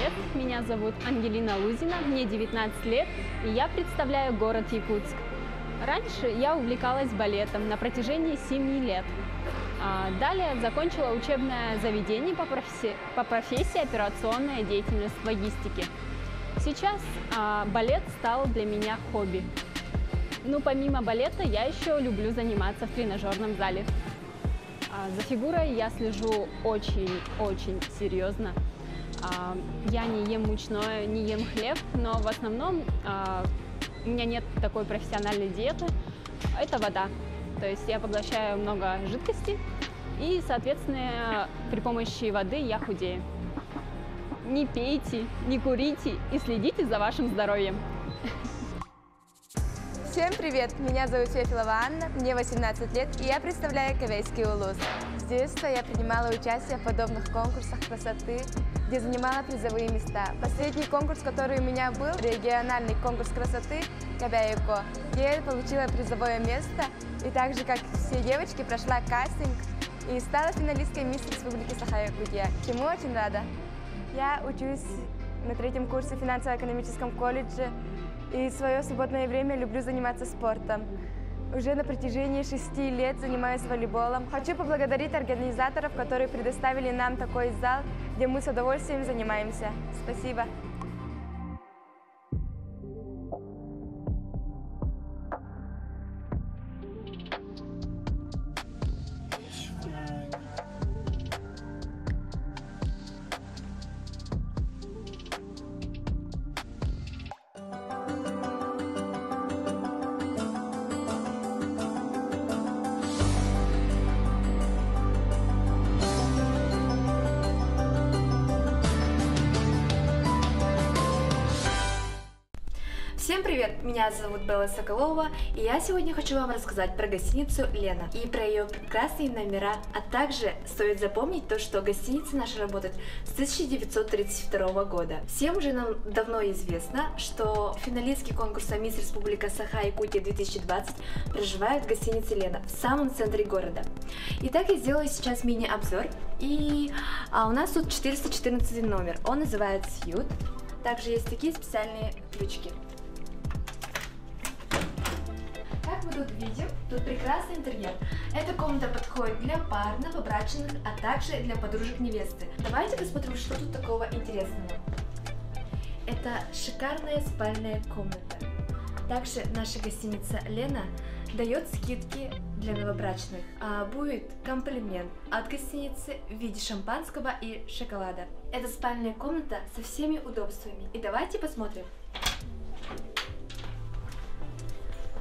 привет! Меня зовут Ангелина Лузина, мне 19 лет, и я представляю город Якутск. Раньше я увлекалась балетом на протяжении 7 лет. Далее закончила учебное заведение по профессии операционная деятельность в логистике. Сейчас балет стал для меня хобби. Ну, помимо балета, я еще люблю заниматься в тренажерном зале. За фигурой я слежу очень серьезно. Я не ем мучное, не ем хлеб, но в основном у меня нет такой профессиональной диеты. Это вода. То есть я поглощаю много жидкости и, соответственно, при помощи воды я худею. Не пейте, не курите и следите за вашим здоровьем. Всем привет! Меня зовут Фефилова Анна, мне 18 лет, и я представляю Кавейский улус. С детства я принимала участие в подобных конкурсах красоты, где занимала призовые места. Последний конкурс, который у меня был, региональный конкурс красоты Кабяйко, где я получила призовое место, и так же, как все девочки, прошла кастинг и стала финалисткой Мисс Республики Саха-Якутия, чему очень рада. Я учусь на 3-м курсе финансово-экономическом колледже, и в свое свободное время люблю заниматься спортом. Уже на протяжении 6 лет занимаюсь волейболом. Хочу поблагодарить организаторов, которые предоставили нам такой зал, где мы с удовольствием занимаемся. Спасибо. Всем привет! Меня зовут Белла Соколова, и я сегодня хочу вам рассказать про гостиницу Лена и про ее прекрасные номера, а также стоит запомнить то, что гостиница наша работает с 1932 года. Всем уже нам давно известно, что финалистки конкурса Мисс Республика Саха-Якутия 2020 проживают в гостинице Лена в самом центре города. Итак, я сделаю сейчас мини-обзор, и у нас тут 414 номер, он называется Сьют. Также есть такие специальные ключики. Как мы тут видим, тут прекрасный интерьер. Эта комната подходит для пар, новобрачных, а также для подружек невесты. Давайте посмотрим, что тут такого интересного. Это шикарная спальная комната. Также наша гостиница Лена дает скидки для новобрачных. Будет комплимент от гостиницы в виде шампанского и шоколада. Это спальная комната со всеми удобствами. И давайте посмотрим.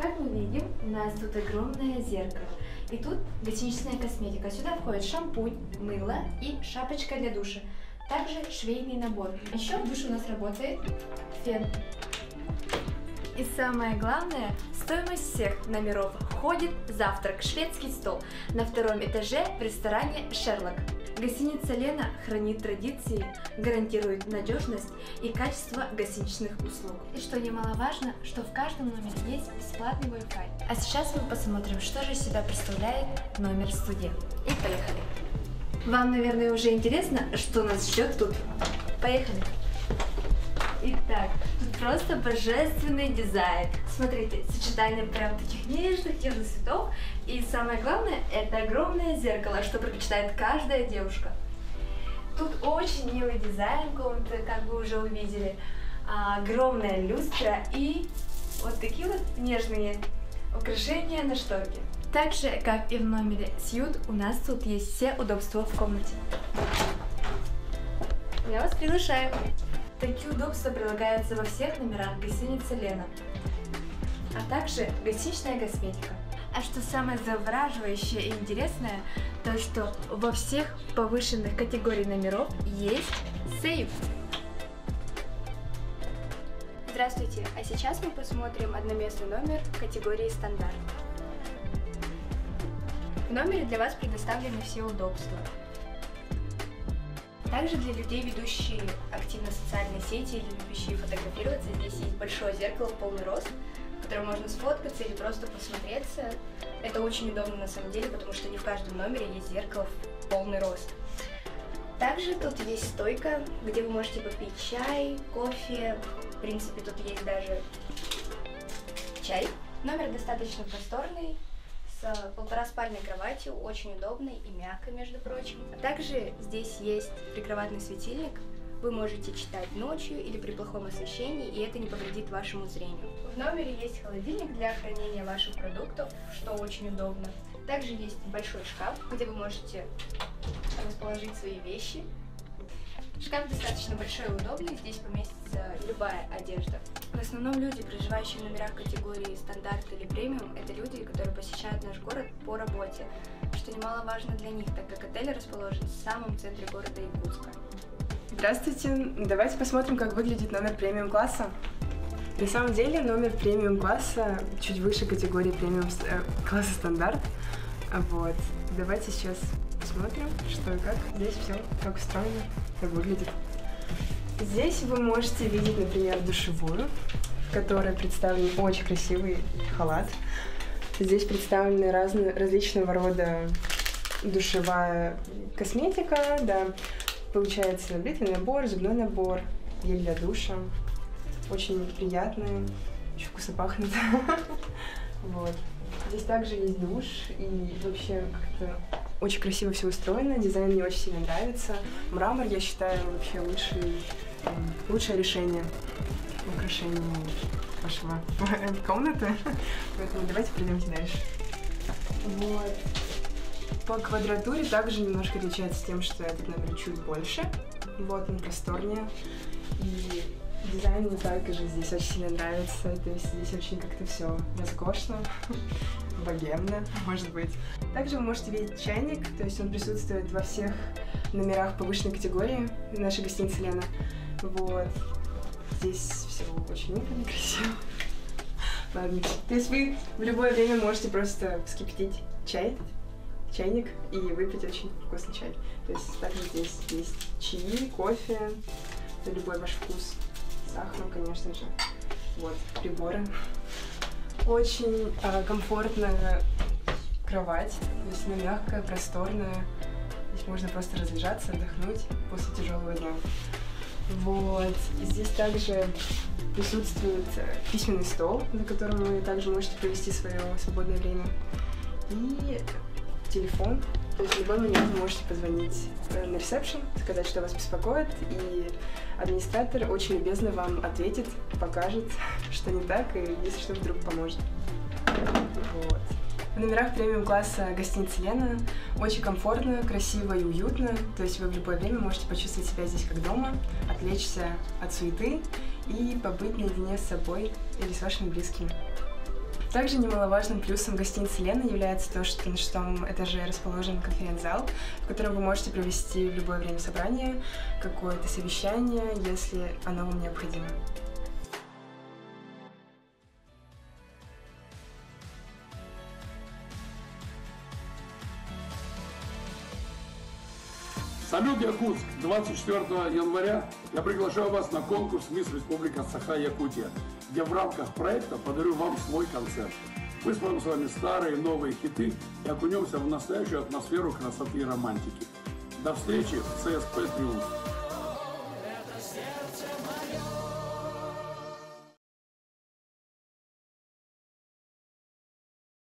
Как мы видим, у нас тут огромное зеркало. И тут гостиничная косметика. Сюда входит шампунь, мыло и шапочка для душа. Также швейный набор. Еще в душе у нас работает фен. И самое главное, в стоимость всех номеров входит завтрак, шведский стол на 2-м этаже в ресторане «Шерлок». Гостиница Лена хранит традиции, гарантирует надежность и качество гостиничных услуг. И что немаловажно, что в каждом номере есть бесплатный Wi-Fi. А сейчас мы посмотрим, что же из себя представляет номер студент. И поехали! Вам, наверное, уже интересно, что нас ждет тут. Поехали! Итак, тут просто божественный дизайн. Смотрите, сочетание прям таких нежных цветов. И самое главное, это огромное зеркало, что предпочитает каждая девушка. Тут очень милый дизайн комнаты, как вы уже увидели. Огромная люстра и вот такие вот нежные украшения на шторке. Так же, как и в номере Сьют, у нас тут есть все удобства в комнате. Я вас приглашаю. Такие удобства прилагаются во всех номерах гостиницы Лена, а также гостиничная косметика. А что самое завораживающее и интересное, то что во всех повышенных категориях номеров есть сейф. Здравствуйте, а сейчас мы посмотрим одноместный номер категории стандарт. В номере для вас предоставлены все удобства. Также для людей, ведущих активно социальные сети или любящие фотографироваться, здесь есть большое зеркало в полный рост, в котором можно сфоткаться или просто посмотреться. Это очень удобно на самом деле, потому что не в каждом номере есть зеркало в полный рост. Также тут есть стойка, где вы можете попить чай, кофе. В принципе, тут есть даже чай. Номер достаточно просторный, с 1,5-спальной кроватью, очень удобной и мягкой, между прочим. А также здесь есть прикроватный светильник. Вы можете читать ночью или при плохом освещении, и это не повредит вашему зрению. В номере есть холодильник для хранения ваших продуктов, что очень удобно. Также есть большой шкаф, где вы можете расположить свои вещи. Шкаф достаточно большой и удобный, здесь поместится любая одежда. В основном люди, проживающие в номерах категории стандарт или премиум, это люди, которые посещают наш город по работе, что немаловажно для них, так как отель расположен в самом центре города Якутска. Здравствуйте, давайте посмотрим, как выглядит номер премиум-класса. На самом деле номер премиум-класса чуть выше категории премиум-класса стандарт. Вот. Давайте сейчас посмотрим, что и как. Здесь все как устроено, как выглядит. Здесь вы можете видеть, например, душевую, в которой представлен очень красивый халат. Здесь представлены различного рода душевая косметика, да. Получается бритвенный набор, зубной набор, гель для душа. Очень приятные, очень вкусно пахнет. Вот. Здесь также есть душ, и вообще как-то очень красиво все устроено. Дизайн мне очень сильно нравится. Мрамор, я считаю, вообще лучшее решение украшения вашего комнаты. Поэтому давайте пройдемте дальше. Вот. По квадратуре также немножко отличается тем, что этот номер чуть больше. Вот он просторнее. И дизайн мне также здесь очень сильно нравится. То есть здесь очень как-то все роскошно, богемно, может быть. Также вы можете видеть чайник, то есть он присутствует во всех номерах повышенной категории нашей гостиницы Лена. Вот. Здесь все очень уютно и красиво. Ладно. То есть вы в любое время можете просто вскипятить чайник и выпить очень вкусный чай. То есть также здесь есть чаи, кофе, на любой ваш вкус, с сахаром, конечно же. Вот, приборы. Очень комфортная кровать, то есть она мягкая, просторная. Здесь можно просто разлежаться, отдохнуть после тяжелого дня. Вот, и здесь также присутствует письменный стол, за которым вы также можете провести свое свободное время. И телефон, то есть в любой момент вы можете позвонить на ресепшн, сказать, что вас беспокоит, и администратор очень любезно вам ответит, покажет, что не так, и если что, вдруг поможет. Вот. В номерах премиум-класса гостиницы Лена очень комфортно, красиво и уютно, то есть вы в любое время можете почувствовать себя здесь как дома, отвлечься от суеты и побыть наедине с собой или с вашими близкими. Также немаловажным плюсом гостиницы Лена является то, что на 6-м этаже расположен конференц-зал, в котором вы можете провести в любое время собрание, какое-то совещание, если оно вам необходимо. Салют, Якутск! 24 января я приглашаю вас на конкурс «Мисс Республика Саха-Якутия», где в рамках проекта подарю вам свой концерт. Мы споем с вами старые и новые хиты и окунемся в настоящую атмосферу красоты и романтики. До встречи в ЦСП «Триумф».